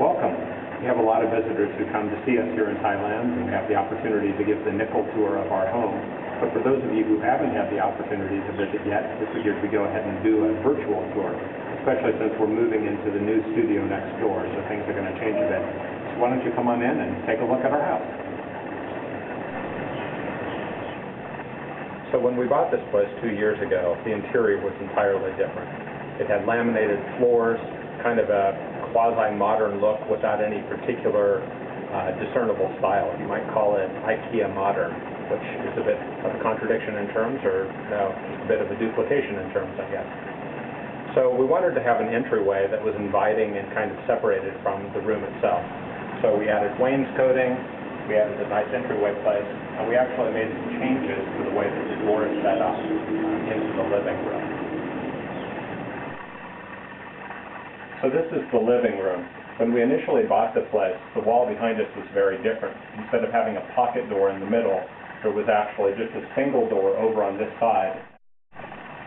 Welcome. We have a lot of visitors who come to see us here in Thailand, and we have the opportunity to give the nickel tour of our home. But for those of you who haven't had the opportunity to visit yet, we figured we'd go ahead and do a virtual tour, especially since we're moving into the new studio next door, so things are going to change a bit. So why don't you come on in and take a look at our house. So when we bought this place 2 years ago, the interior was entirely different. It had laminated floors, kind of a quasi-modern look without any particular discernible style. You might call it IKEA modern, which is a bit of a contradiction in terms, or no, just a bit of a duplication in terms, I guess. So we wanted to have an entryway that was inviting and kind of separated from the room itself. So we added wainscoting, we added a nice entryway place, and we actually made some changes to the way that the door is set up into the living room. So this is the living room. When we initially bought the place, the wall behind us was very different. Instead of having a pocket door in the middle, there was actually just a single door over on this side.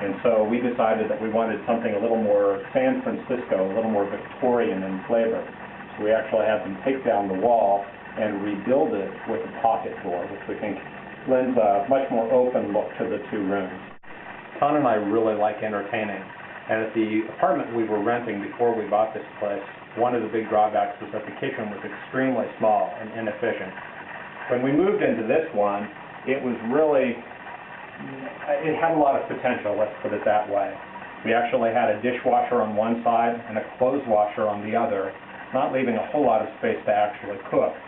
And so we decided that we wanted something a little more San Francisco, a little more Victorian in flavor. So we actually had them take down the wall and rebuild it with a pocket door, which we think lends a much more open look to the two rooms. Ton and I really like entertaining. And at the apartment we were renting before we bought this place, one of the big drawbacks was that the kitchen was extremely small and inefficient. When we moved into this one, it had a lot of potential, let's put it that way. We actually had a dishwasher on one side and a clothes washer on the other, not leaving a whole lot of space to actually cook.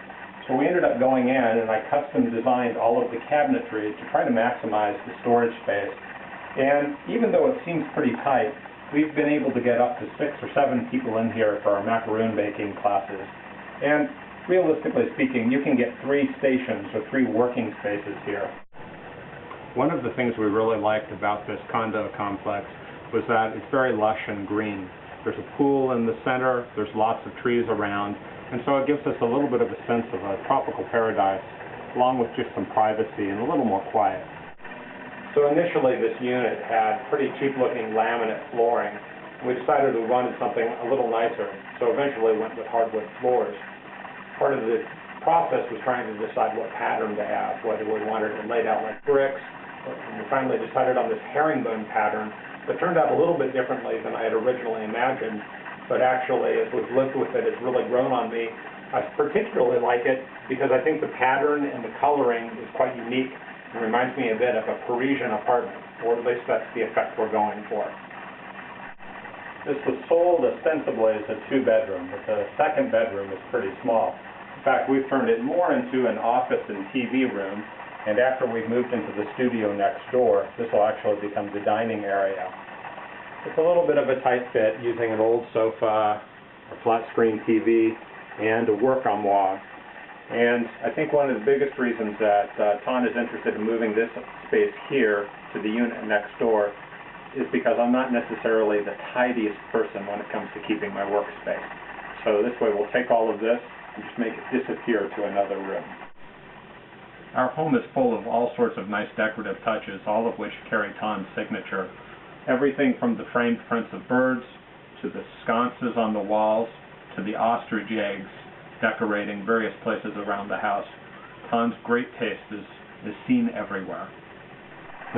So we ended up going in and I custom designed all of the cabinetry to try to maximize the storage space. And even though it seems pretty tight, we've been able to get up to 6 or 7 people in here for our macaroon baking classes. And realistically speaking, you can get 3 stations or 3 working spaces here. One of the things we really liked about this condo complex was that it's very lush and green. There's a pool in the center, there's lots of trees around, and so it gives us a little bit of a sense of a tropical paradise, along with just some privacy and a little more quiet. So initially this unit had pretty cheap-looking laminate flooring. We decided we wanted something a little nicer, so eventually went with hardwood floors. Part of the process was trying to decide what pattern to have, whether we wanted it laid out like bricks. We finally decided on this herringbone pattern that turned out a little bit differently than I had originally imagined, but actually as we've lived with it, it's really grown on me. I particularly like it because I think the pattern and the coloring is quite unique. It reminds me a bit of a Parisian apartment, or at least that's the effect we're going for. This was sold ostensibly as a 2-bedroom, but the second bedroom is pretty small. In fact, we've turned it more into an office and TV room, and after we've moved into the studio next door, this will actually become the dining area. It's a little bit of a tight fit using an old sofa, a flat screen TV, and a work armoire. And I think one of the biggest reasons that Ton is interested in moving this space here to the unit next door is because I'm not necessarily the tidiest person when it comes to keeping my workspace. So this way we'll take all of this and just make it disappear to another room. Our home is full of all sorts of nice decorative touches, all of which carry Ton's signature. Everything from the framed prints of birds, to the sconces on the walls, to the ostrich eggs decorating various places around the house. Ton's great taste is seen everywhere.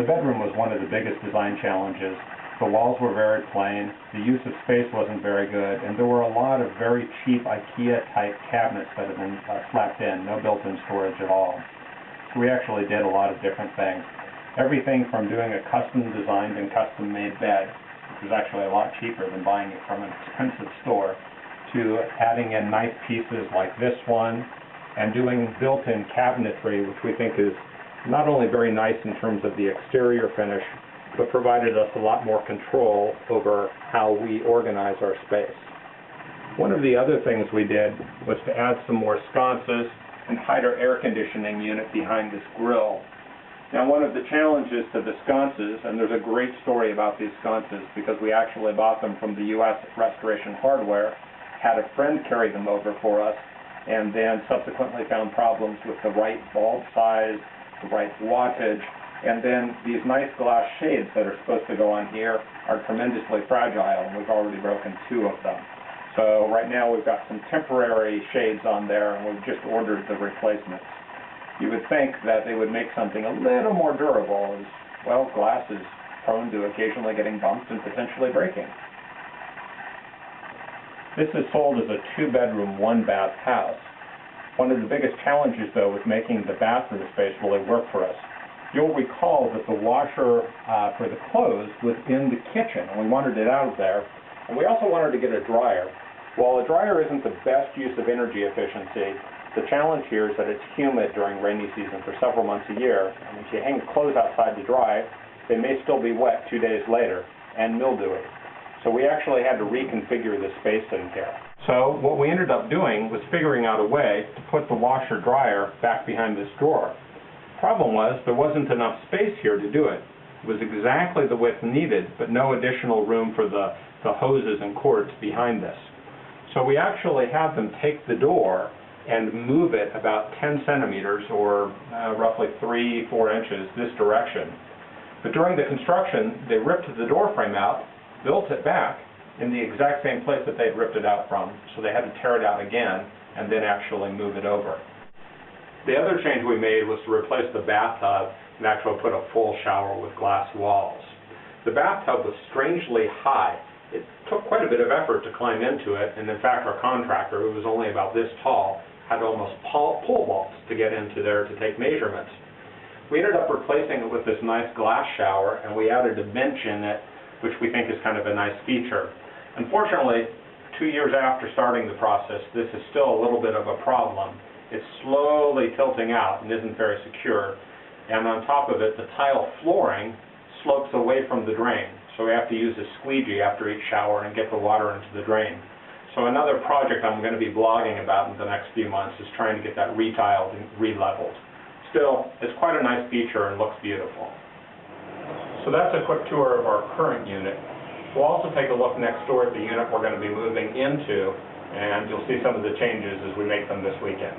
The bedroom was one of the biggest design challenges. The walls were very plain, the use of space wasn't very good, and there were a lot of very cheap IKEA-type cabinets that had been slapped in, no built-in storage at all. So we actually did a lot of different things. Everything from doing a custom-designed and custom-made bed, which was actually a lot cheaper than buying it from an expensive store, to adding in nice pieces like this one, and doing built-in cabinetry, which we think is not only very nice in terms of the exterior finish, but provided us a lot more control over how we organize our space. One of the other things we did was to add some more sconces and hide our air conditioning unit behind this grill. Now, one of the challenges to the sconces, and there's a great story about these sconces because we actually bought them from the U.S. Restoration Hardware, had a friend carry them over for us, and then subsequently found problems with the right bulb size, the right wattage, and then these nice glass shades that are supposed to go on here are tremendously fragile, and we've already broken 2 of them. So right now we've got some temporary shades on there, and we've just ordered the replacements. You would think that they would make something a little more durable, as, well, glass is prone to occasionally getting bumped and potentially breaking. This is sold as a 2-bedroom, 1-bath house. One of the biggest challenges, though, was making the bathroom space really work for us. You'll recall that the washer for the clothes was in the kitchen, and we wanted it out of there. And we also wanted to get a dryer. While a dryer isn't the best use of energy efficiency, the challenge here is that it's humid during rainy season for several months a year, and if you hang clothes outside to dry, they may still be wet 2 days later and mildewy. So we actually had to reconfigure the space in here. So what we ended up doing was figuring out a way to put the washer dryer back behind this drawer. Problem was there wasn't enough space here to do it. It was exactly the width needed, but no additional room for the hoses and cords behind this. So we actually had them take the door and move it about 10 centimeters or roughly 3-4 inches this direction. But during the construction, they ripped the door frame out, built it back in the exact same place that they'd ripped it out from, so they had to tear it out again and then actually move it over. The other change we made was to replace the bathtub and actually put a full shower with glass walls. The bathtub was strangely high. It took quite a bit of effort to climb into it, and in fact our contractor, who was only about this tall, had almost pole vaults to get into there to take measurements. We ended up replacing it with this nice glass shower, and we added a bench in it, which we think is kind of a nice feature. Unfortunately, 2 years after starting the process, this is still a little bit of a problem. It's slowly tilting out and isn't very secure, and on top of it, the tile flooring slopes away from the drain, so we have to use a squeegee after each shower and get the water into the drain. So another project I'm going to be blogging about in the next few months is trying to get that retiled and re-leveled. Still, it's quite a nice feature and looks beautiful. So that's a quick tour of our current unit. We'll also take a look next door at the unit we're going to be moving into, and you'll see some of the changes as we make them this weekend.